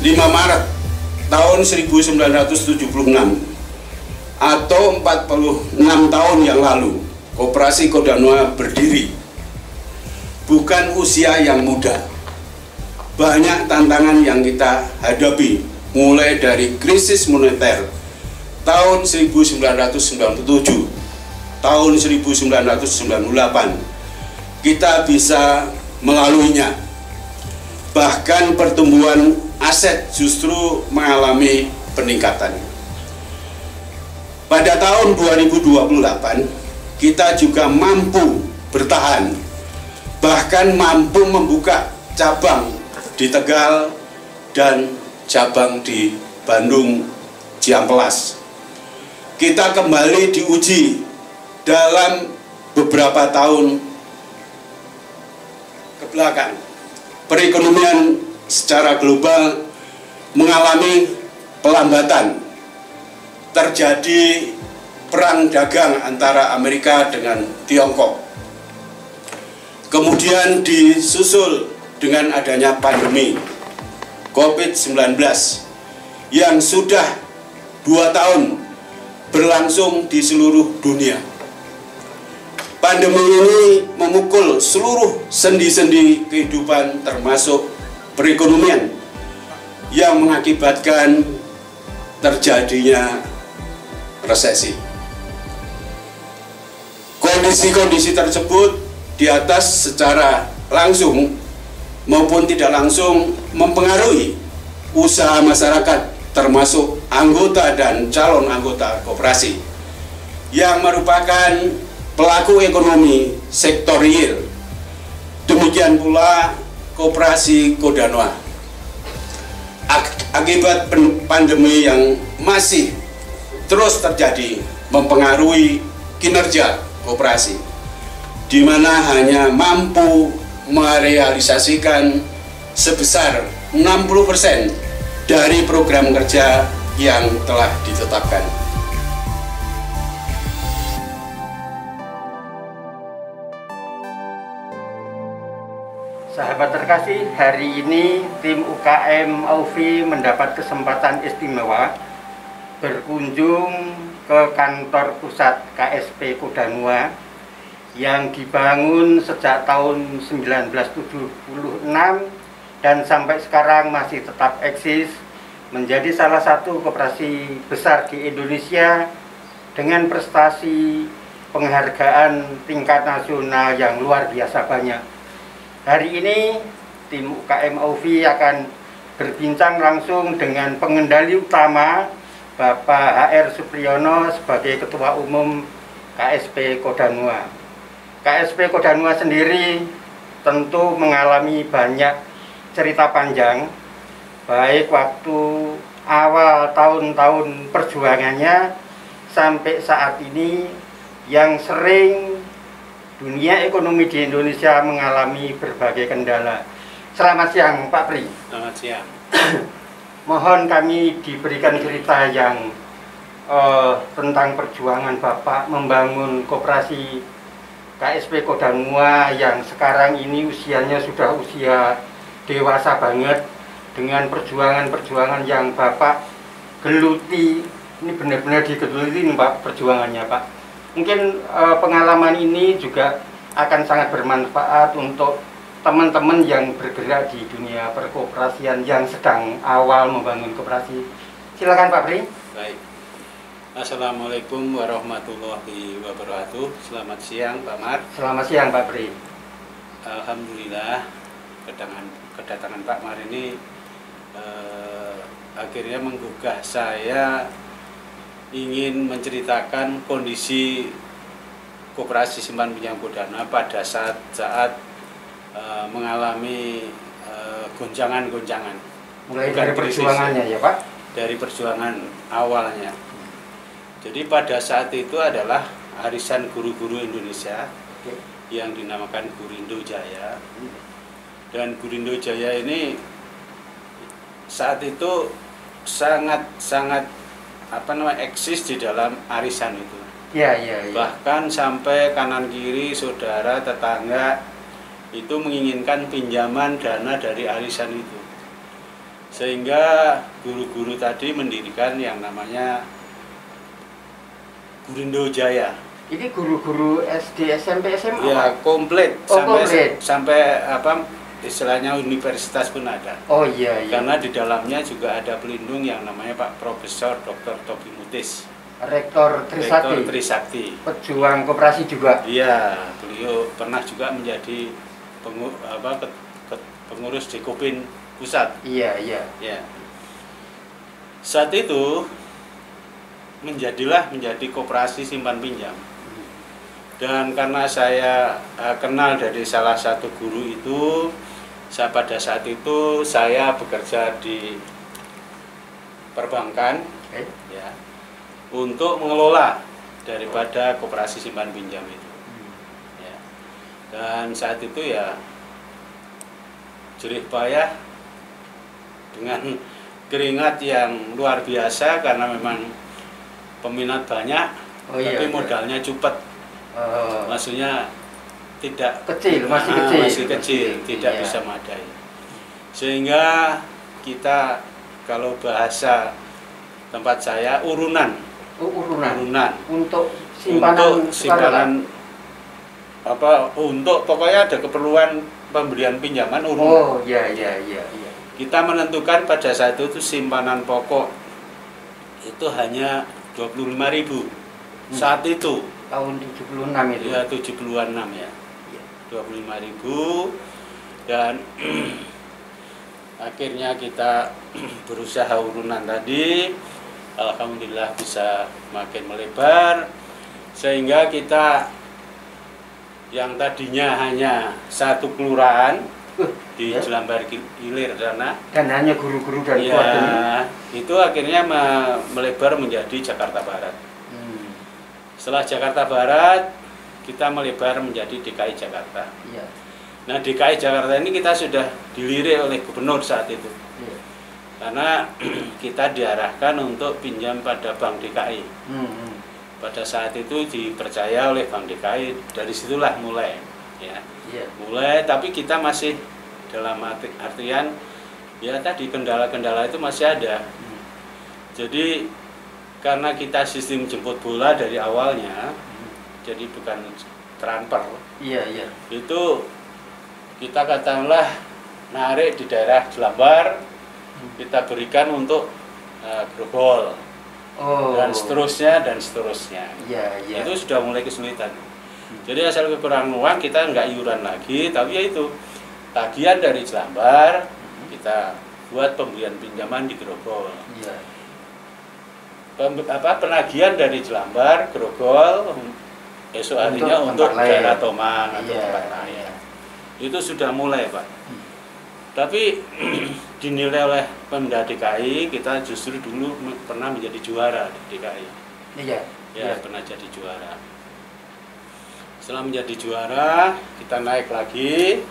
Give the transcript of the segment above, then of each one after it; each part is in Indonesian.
5 Maret tahun 1976 atau 46 tahun yang lalu Koperasi Kodanua berdiri. Bukan usia yang muda. Banyak tantangan yang kita hadapi, mulai dari krisis moneter tahun 1997, tahun 1998, kita bisa melaluinya. Bahkan pertumbuhan aset justru mengalami peningkatan. Pada tahun 2028, kita juga mampu bertahan, bahkan mampu membuka cabang di Tegal dan cabang di Bandung Ciamplas. Kita kembali diuji dalam beberapa tahun ke belakang. Perekonomian secara global mengalami pelambatan. Terjadi perang dagang antara Amerika dengan Tiongkok. Kemudian disusul dengan adanya pandemi COVID-19 yang sudah 2 tahun berlangsung di seluruh dunia. Pandemi ini memukul seluruh sendi-sendi kehidupan termasuk perekonomian yang mengakibatkan terjadinya resesi. Kondisi-kondisi tersebut di atas secara langsung maupun tidak langsung mempengaruhi usaha masyarakat termasuk anggota dan calon anggota koperasi yang merupakan pelaku ekonomi sektor real. Demikian pula Koperasi Kodanua. Akibat pandemi yang masih terus terjadi mempengaruhi kinerja koperasi, di mana hanya mampu merealisasikan sebesar 60% dari program kerja yang telah ditetapkan. Sahabat terkasih, hari ini tim UKM Aufi mendapat kesempatan istimewa berkunjung ke kantor pusat KSP Kodanua yang dibangun sejak tahun 1976 dan sampai sekarang masih tetap eksis, menjadi salah satu koperasi besar di Indonesia dengan prestasi penghargaan tingkat nasional yang luar biasa banyak. Hari ini tim UKM Aufi akan berbincang langsung dengan pengendali utama Bapak HR Supriyono sebagai Ketua Umum KSP Kodanua. KSP Kodanua sendiri tentu mengalami banyak cerita panjang, baik waktu awal tahun-tahun perjuangannya sampai saat ini yang sering dunia ekonomi di Indonesia mengalami berbagai kendala. Selamat siang Pak Pri. Selamat siang. Mohon kami diberikan cerita yang tentang perjuangan Bapak membangun koperasi KSP Kodanua yang sekarang ini usianya sudah usia dewasa banget, dengan perjuangan-perjuangan yang Bapak geluti. Ini benar-benar digeluti nih Pak perjuangannya Pak. Mungkin pengalaman ini juga akan sangat bermanfaat untuk teman-teman yang bergerak di dunia perkoperasian yang sedang awal membangun koperasi. Silakan Pak Pri. Baik. Assalamualaikum warahmatullahi wabarakatuh. Selamat siang Pak Mar. Selamat siang Pak Pri. Alhamdulillah kedatangan Pak Mar ini akhirnya menggugah saya ingin menceritakan kondisi Koperasi Simpan Pinjam Kodanua pada saat mengalami gonjangan-gonjangan. Mulai dari perjuangannya ya Pak? Dari perjuangan awalnya. Jadi pada saat itu adalah Arisan Guru-Guru Indonesia yang dinamakan Gurindo Jaya. Dan Gurindo Jaya ini saat itu sangat eksis di dalam arisan itu. Ya. Bahkan sampai kanan kiri saudara tetangga itu menginginkan pinjaman dana dari arisan itu. Sehingga guru-guru tadi mendirikan yang namanya Gurindo Jaya. Ini guru-guru SD, SMP, SMA? Ya, komplit. Oh, sampai komplit. sampai apa istilahnya universitas pun ada. Oh iya, iya. Karena di dalamnya juga ada pelindung yang namanya Pak Profesor Dr. Tobi Mutis. Rektor Trisakti. Rektor Trisakti. Pejuang koperasi juga. Iya, beliau pernah juga menjadi pengurus Dekopin Pusat. Iya, iya. Ya. Saat itu menjadi koperasi simpan pinjam. Dan karena saya kenal dari salah satu guru itu, pada saat itu saya bekerja di perbankan, ya, untuk mengelola daripada koperasi simpan pinjam itu. Ya. Dan saat itu ya jerih payah dengan keringat yang luar biasa karena memang peminat banyak, tapi modalnya cupet. Maksudnya tidak masih kecil, tidak bisa madai. Sehingga kita kalau bahasa tempat saya urunan. Untuk simpanan untuk pokoknya ada keperluan pemberian pinjaman urunan. Oh iya. Kita menentukan pada saat itu simpanan pokok itu hanya 25.000 saat itu. Tahun 76 itu. Ya, 76 ya. 25.000 dan akhirnya kita berusaha urunan tadi. Alhamdulillah bisa makin melebar sehingga kita yang tadinya hanya satu kelurahan di Jelambar Ilir sana dan hanya guru-guru dan keluarga itu akhirnya melebar menjadi Jakarta Barat. Setelah Jakarta Barat kita melebar menjadi DKI Jakarta. Nah, DKI Jakarta ini kita sudah dilirik oleh gubernur saat itu. Karena kita diarahkan untuk pinjam pada Bank DKI. Pada saat itu dipercaya oleh Bank DKI, dari situlah mulai. Ya. Mulai, tapi kita masih dalam artian ya tadi kendala-kendala itu masih ada. Jadi karena kita sistem jemput bola dari awalnya, jadi bukan transfer. Itu kita katakanlah narik di daerah Jelambar, kita berikan untuk Grogol, dan seterusnya. Itu sudah mulai kesulitan. Jadi asal kekurangan uang kita nggak iuran lagi, tapi yaitu tagihan dari Jelambar kita buat pemberian pinjaman di Grogol. Penagihan dari Jelambar, Grogol, esok harinya untuk daerah Tomang atau tempat lain. Itu sudah mulai, Pak. Tapi dinilai oleh Pemda DKI, kita justru dulu pernah menjadi juara di DKI. Pernah jadi juara. Setelah menjadi juara, kita naik lagi,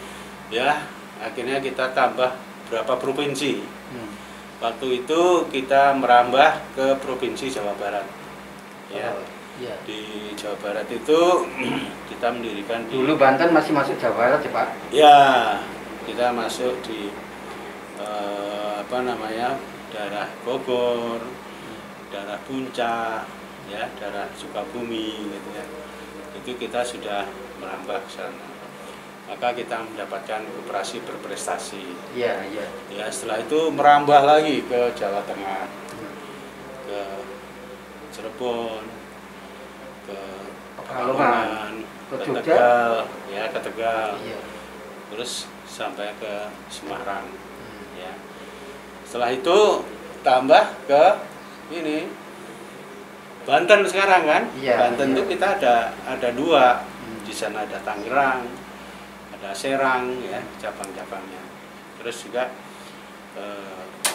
ya. Akhirnya kita tambah berapa provinsi. Waktu itu kita merambah ke provinsi Jawa Barat. Di Jawa Barat itu kita mendirikan dulu Banten masih masuk Jawa Barat ya, Pak? Ya, kita masuk di daerah Bogor, daerah Puncak, ya, daerah Sukabumi, gitu ya. Itu kita sudah merambah ke sana. Maka kita mendapatkan koperasi berprestasi. Ya, setelah itu merambah lagi ke Jawa Tengah, ke Cirebon, ke Pekalongan, ke Tegal, ke Tegal. Terus sampai ke Semarang. Ya. Setelah itu tambah ke ini Banten sekarang kan. Banten itu kita ada dua. Di sana ada Tangerang, ada Serang, ya, cabang-cabangnya. Terus juga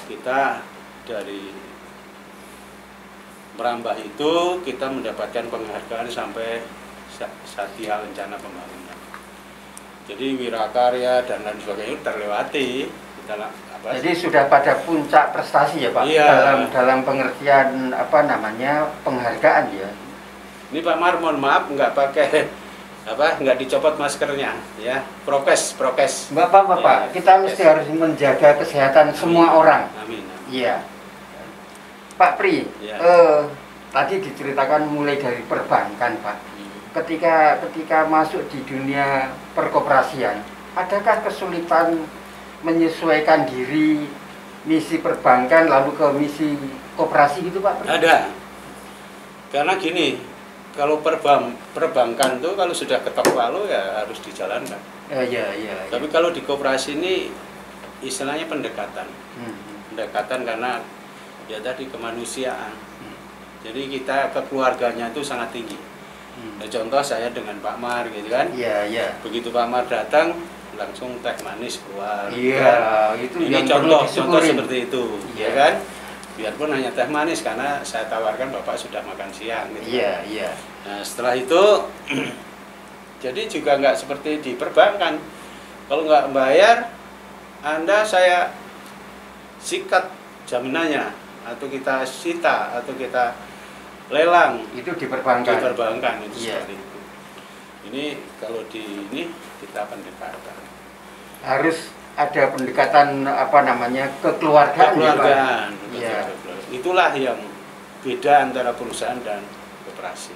kita dari merambah itu kita mendapatkan penghargaan sampai Satya Lencana Pembangunan. Jadi Wirakarya dan lain sebagainya terlewati. Jadi sudah pada puncak prestasi ya, Pak? Dalam pengertian penghargaan ya. Ini Pak Mar, mohon maaf nggak pakai nggak dicopot maskernya, ya, prokes. Bapak, ya, kita mesti harus menjaga kesehatan semua orang. Amin. Iya. Pak Pri, Ya. tadi diceritakan mulai dari perbankan, Pak. Ketika masuk di dunia perkoperasian, adakah kesulitan menyesuaikan diri misi perbankan lalu ke misi koperasi gitu, Pak Pri? Ada. Karena gini, kalau perbankan tuh kalau sudah ketok palu ya harus dijalankan. Iya. Tapi kalau di koperasi ini istilahnya pendekatan. Pendekatan karena ya tadi kemanusiaan. Jadi kita kekeluarganya itu sangat tinggi. Nah, contoh saya dengan Pak Mar gitu kan. Iya. Begitu Pak Mar datang langsung teh manis keluar. Iya, kan? itu Ini yang contoh perlu disyukurin. seperti itu, Iya. ya kan? Biarpun hanya teh manis karena saya tawarkan Bapak sudah makan siang gitu. Iya. Nah, setelah itu jadi juga nggak seperti di perbankan. Kalau nggak bayar, saya sikat jaminannya, atau kita sita, atau kita lelang. Itu di perbankan. Di perbankan itu Iya. seperti itu. Ini kalau di ini kita pendekatan. Harus ada pendekatan kekeluargaan. Kekeluargaan. Iya. Itulah yang beda antara perusahaan dan koperasi.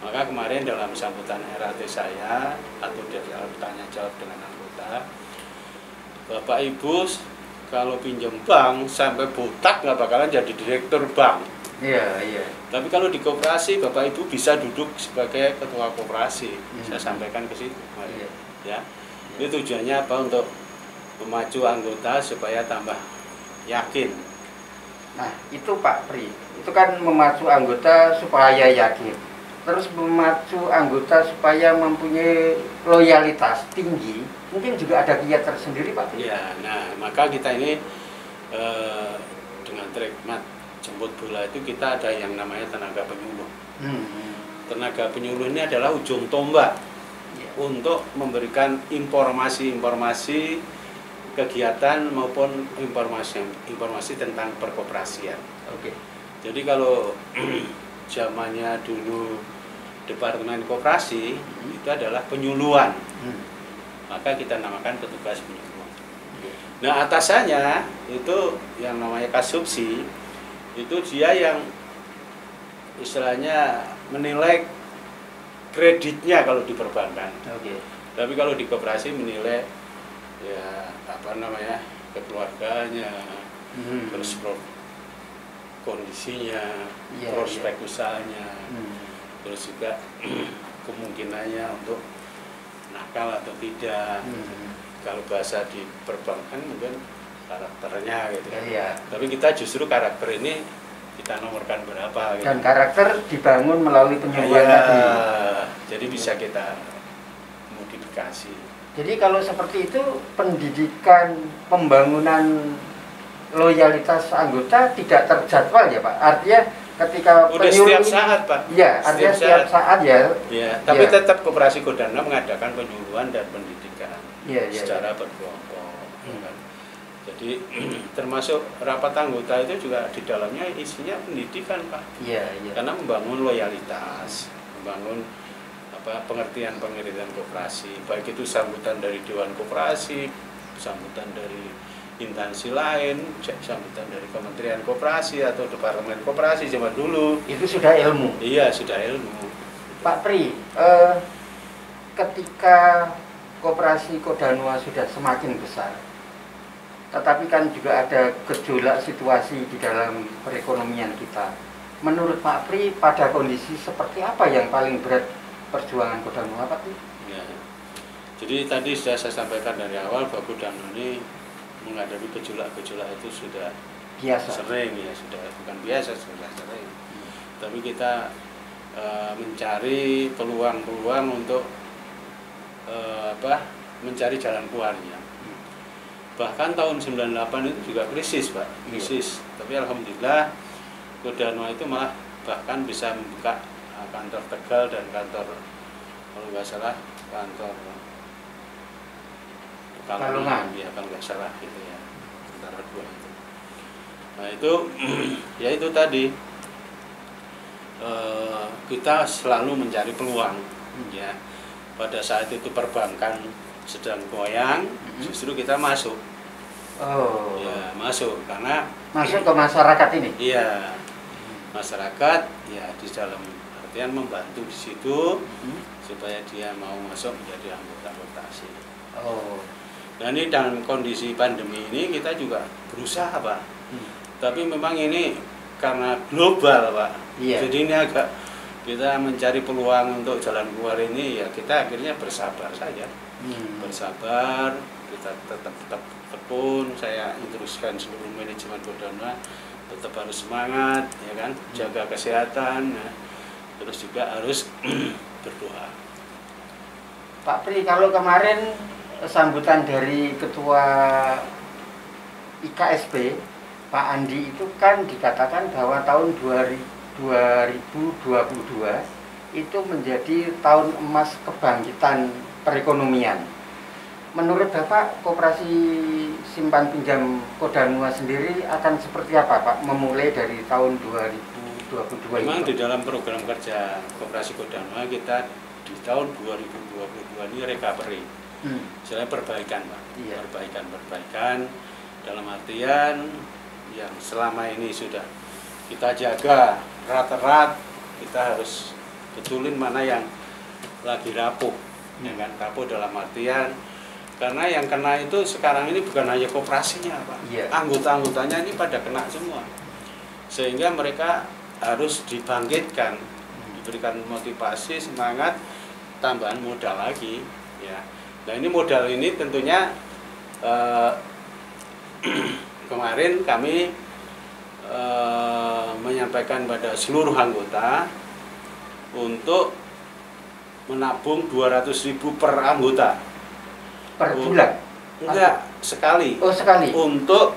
Maka kemarin dalam sambutan RAT saya atau dalam tanya jawab dengan anggota, Bapak Ibu kalau pinjam bank sampai botak nggak bakalan jadi direktur bank. Iya. Tapi kalau di koperasi Bapak Ibu bisa duduk sebagai ketua koperasi. Saya sampaikan ke situ kemarin. Ya. Ini tujuannya apa? Untuk memacu anggota supaya tambah yakin. Nah, itu Pak Pri, itu kan memacu anggota supaya yakin. Terus memacu anggota supaya mempunyai loyalitas tinggi. Mungkin juga ada kiat tersendiri, Pak Pri. Ya, nah maka kita ini dengan Trekmat Jemput Bola itu kita ada yang namanya tenaga penyuluh. Tenaga penyuluh ini adalah ujung tombak untuk memberikan informasi kegiatan maupun informasi tentang perkoperasian. Oke. Jadi kalau zamannya dulu Departemen Koperasi itu adalah penyuluhan, maka kita namakan petugas penyuluhan. Nah, atasannya itu yang namanya kasubsi, itu dia yang istilahnya menilai kreditnya kalau di perbankan. Tapi kalau di koperasi menilai ya kekeluarganya, terus kondisinya, prospek usahanya, terus juga kemungkinannya untuk nakal atau tidak. Kalau bahasa di perbankan mungkin karakternya gitu. Tapi kita justru karakter ini kita nomorkan berapa gitu. Dan karakter dibangun melalui penyuluhan tadi. Jadi bisa kita modifikasi. Jadi kalau seperti itu pendidikan pembangunan loyalitas anggota tidak terjadwal ya Pak. Artinya ketika udah setiap saat Pak. Iya, artinya setiap saat ya. Ya, tapi tetap Koperasi Kodana mengadakan penyuluhan dan pendidikan secara berkelompok. Kan? Jadi termasuk rapat anggota itu juga di dalamnya isinya pendidikan Pak. Karena membangun loyalitas, membangun pengertian koperasi, baik itu sambutan dari Dewan Koperasi, sambutan dari instansi lain, sambutan dari Kementerian Koperasi atau Departemen Koperasi zaman dulu. Itu sudah ilmu. Iya, sudah ilmu. Pak Pri, ketika Koperasi Kodanua sudah semakin besar, tetapi kan juga ada gejolak situasi di dalam perekonomian kita. Menurut Pak Pri, pada kondisi seperti apa yang paling berat perjuangan Kodanua, Pak Pri? Ya. Jadi tadi sudah saya sampaikan dari awal bahwa Kodanua ini menghadapi gejolak-gejolak itu sudah biasa, sering ya, sudah bukan biasa, sudah sering. Tapi kita mencari peluang-peluang untuk mencari jalan keluarnya. Bahkan tahun 98 itu juga krisis Pak, krisis. Tapi alhamdulillah Kodanua itu malah bahkan bisa membuka kantor Tegal dan kantor, kalau nggak salah, kantor Pekalongan, ya kalau nggak salah gitu ya, antara dua itu. Nah itu, ya itu tadi kita selalu mencari peluang, ya. pada saat itu perbankan sedang goyang, justru kita masuk. Oh. Ya, masuk karena masuk ke masyarakat ini. Iya. Masyarakat ya di dalam artian membantu di situ supaya dia mau masuk menjadi anggota koperasi. Oh. Dan ini dalam kondisi pandemi ini kita juga berusaha, Pak. Tapi memang ini karena global, Pak. Iya. Jadi ini agak kita mencari peluang untuk jalan keluar ini, ya kita akhirnya bersabar saja. Bersabar, kita tetap tekun. Saya teruskan seluruh manajemen Kodanua tetap harus semangat, ya kan, jaga kesehatan, ya. Terus juga harus berdoa. Pak Pri, kalau kemarin sambutan dari Ketua IKSP, Pak Andi, itu kan dikatakan bahwa tahun 2022 itu menjadi tahun emas kebangkitan perekonomian. Menurut Bapak, koperasi simpan pinjam Kodanua sendiri akan seperti apa, Pak, memulai dari tahun 2022 Memang itu? di dalam program kerja koperasi Kodanua kita di tahun 2022 ini recovery. Misalnya perbaikan, Pak. Iya. Perbaikan dalam artian yang selama ini sudah kita jaga rat-rat, kita harus betulin mana yang lagi rapuh, ya kan, rapuh dalam artian karena yang kena itu sekarang ini bukan hanya koperasinya, Pak. Iya. Anggota-anggotanya ini pada kena semua, sehingga mereka harus dibangkitkan, diberikan motivasi, semangat, tambahan modal lagi, ya. Nah ini modal ini tentunya kemarin kami menyampaikan pada seluruh anggota untuk menabung 200.000 per anggota. Per bulan? Enggak, sekali. Oh, sekali. Untuk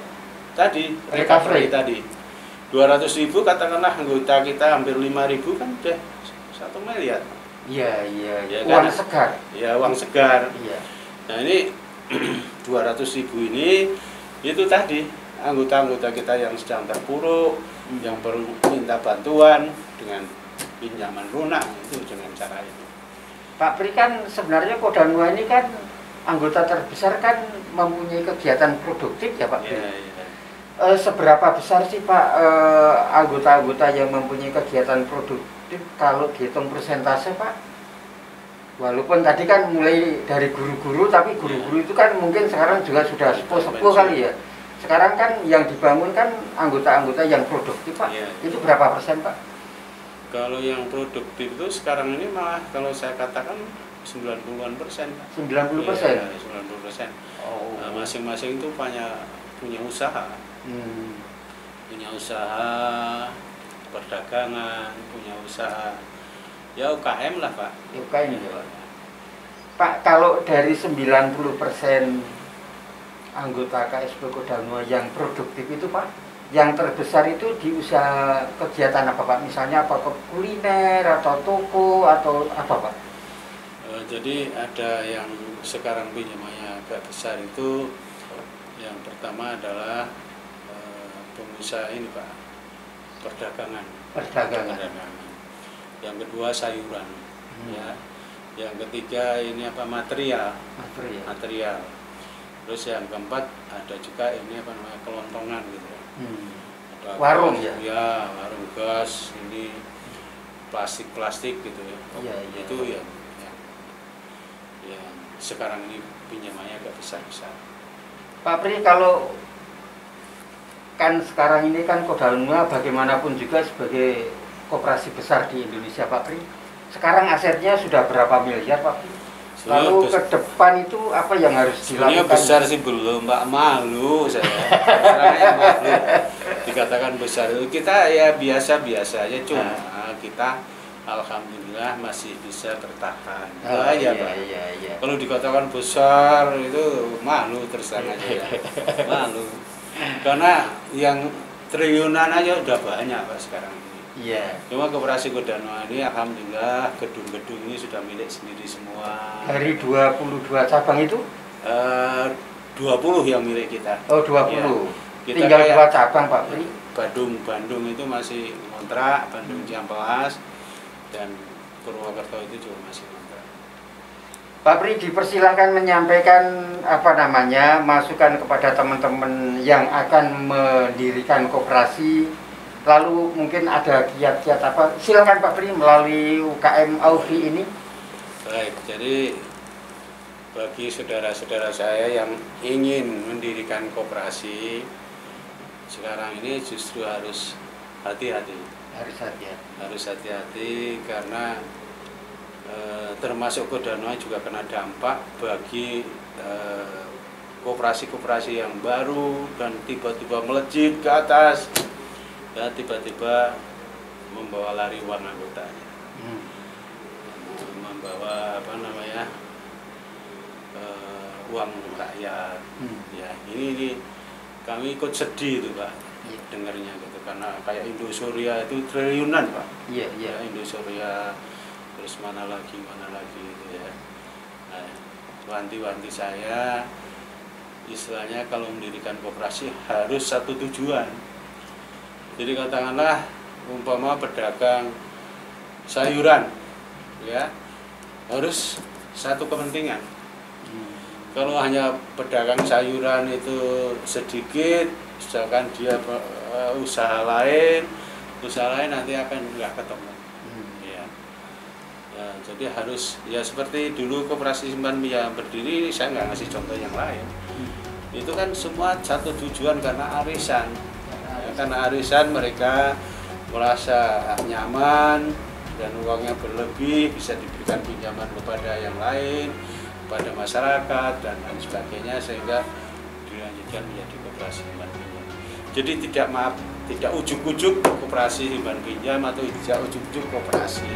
tadi recovery tadi. 200.000 katakanlah anggota kita hampir 5.000 kan udah 1 miliar. Iya. Ya, uang kan? segar. Ya, uang segar. Iya. Nah ini 200.000 ini itu tadi anggota-anggota kita yang sedang terpuruk, yang perlu minta bantuan dengan pinjaman lunak, itu dengan cara itu. Pak Pri, kan sebenarnya Kodanua ini kan anggota terbesar, kan mempunyai kegiatan produktif ya Pak Pri. Ya. Seberapa besar sih Pak anggota-anggota yang mempunyai kegiatan produktif kalau dihitung persentase, Pak? Walaupun tadi kan mulai dari guru-guru, tapi guru-guru itu kan mungkin sekarang juga sudah sepuh-sepuh kali ya. Sekarang kan yang dibangun kan anggota-anggota yang produktif, Pak. Ya. Itu berapa persen, Pak? Kalau yang produktif itu sekarang ini malah kalau saya katakan 90-an persen. 90%? Ya, 90%. Oh. Nah, masing-masing itu punya usaha. Punya usaha perdagangan, punya usaha ya UKM lah, Pak. UKM ya, Pak. Pak, kalau dari 90% anggota KSP Kodanua yang produktif itu, Pak, yang terbesar itu di usaha kegiatan apa, Pak? Misalnya apa, kuliner atau toko atau apa, Pak? Jadi ada yang sekarang pinjamannya agak besar itu, yang pertama adalah pengusaha ini, Pak, perdagangan. Yang kedua sayuran, ya. Yang ketiga ini apa, material. Terus yang keempat ada juga ini apa namanya, kelontongan gitu. Ada warung gas, ya? Ya, warung gas, ini plastik gitu ya. Iya. Itu yang sekarang ini pinjamannya agak besar-besar. Pak Pri, kalau kan sekarang ini kan Kodanua bagaimanapun juga sebagai koperasi besar di Indonesia, Pak Pri. Sekarang asetnya sudah berapa miliar, Pak Pri? Lalu ke depan itu apa yang harus dilakukan? Besar sih belum, Pak. Malu saya. Orangnya malu. Dikatakan besar itu kita ya biasa-biasa aja, cuma kita alhamdulillah masih bisa bertahan. Iya. Kalau dikatakan besar itu malu, terus terang aja ya. Malu. Karena yang triliunan aja udah banyak, Pak, sekarang ini. Iya. Cuma koperasi Kodanua ini alhamdulillah gedung-gedung ini sudah milik sendiri semua. Dari 22 cabang itu? 20 yang milik kita. Oh, 20. Ya. Kita Tinggal 2 kayak cabang, Pak Pri. Bandung itu masih kontrak, Bandung Ciamplas, dan Purwokerto itu juga masih kontrak. Pak Pri dipersilahkan menyampaikan masukan kepada teman-teman yang akan mendirikan koperasi. Lalu mungkin ada kiat-kiat apa? Silakan Pak Pri melalui UKM Aufi ini. Baik, jadi bagi saudara-saudara saya yang ingin mendirikan koperasi sekarang ini justru harus hati-hati. Harus hati-hati karena termasuk Kodanua juga kena dampak bagi koperasi-koperasi yang baru dan tiba-tiba melejit ke atas dan tiba-tiba membawa lari uang anggotanya, membawa uang rakyat. Ya ini kami ikut sedih itu Pak, dengarnya gitu, karena kayak Indosuria itu triliunan Pak. Ya, Indosuria, terus mana lagi gitu ya. Nah, wanti-wanti saya istilahnya kalau mendirikan koperasi harus satu tujuan. Jadi katakanlah umpama pedagang sayuran ya, harus satu kepentingan. Kalau hanya pedagang sayuran itu sedikit, misalkan dia usaha lain nanti akan nggak ketemu. Ya, jadi harus ya seperti dulu koperasi simpan minyak berdiri, saya nggak ngasih contoh yang lain. Itu kan semua satu tujuan karena arisan. Karena arisan mereka merasa nyaman dan uangnya berlebih, bisa diberikan pinjaman kepada yang lain, pada masyarakat dan lain sebagainya, sehingga dilanjutkan menjadi koperasi simpan pinjam. Jadi tidak ujuk-ujuk koperasi simpan pinjam atau tidak ujuk-ujuk koperasi.